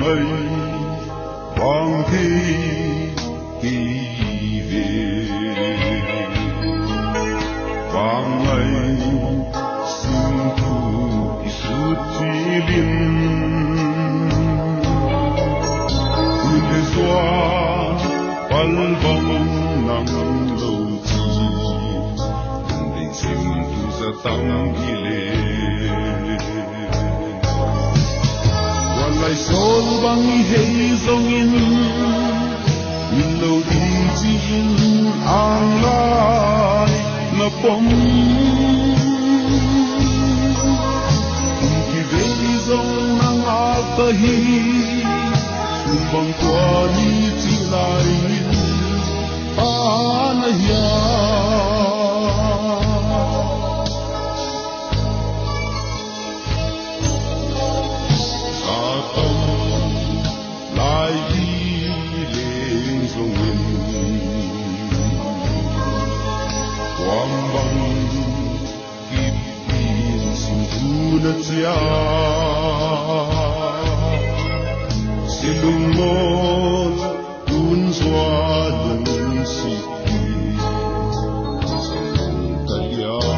mây quang thế kỳ về vang ấy sương thu suốt chi liên để xóa pal vong nắng lâu chi để sương thu sa tăng gile lại sol bang hei zong in lo ding chin ang lai na pom ki vei zong nang a ta hi bang kwa ni chi lai a na ya silumon tunzwa lung siki sang talyao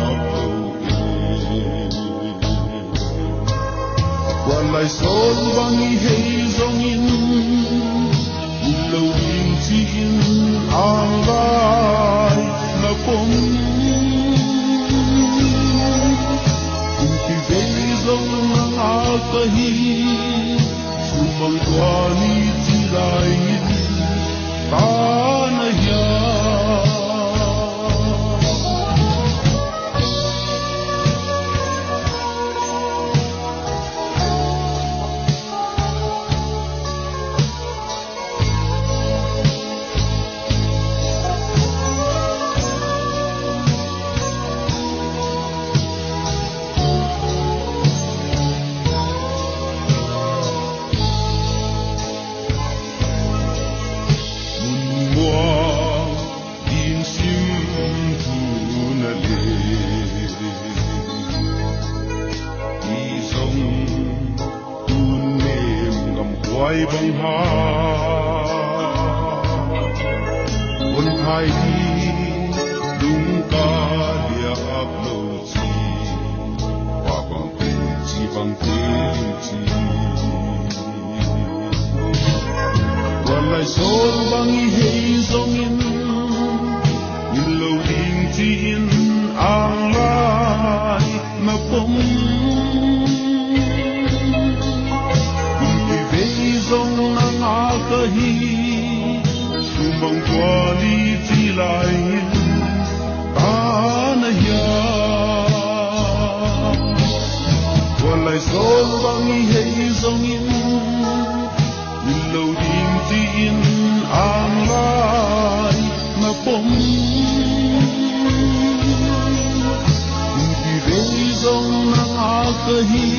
walai sol bangi hei zong in lo ding chin ang lai na pom kahi sumang kwani tilai tanaya quay băng ha quân hai đi đúng ca địa áp lâu chi và bằng tình chi bằng tình chi còn lại số băng hay dòng in nhìn lâu đình chi in ang lai mà bông zong nang a kahi sumang kwali tilai tanaya walai sol bangi hei zong in lo ding tin ang lai na pom ki vei zong nang a kahi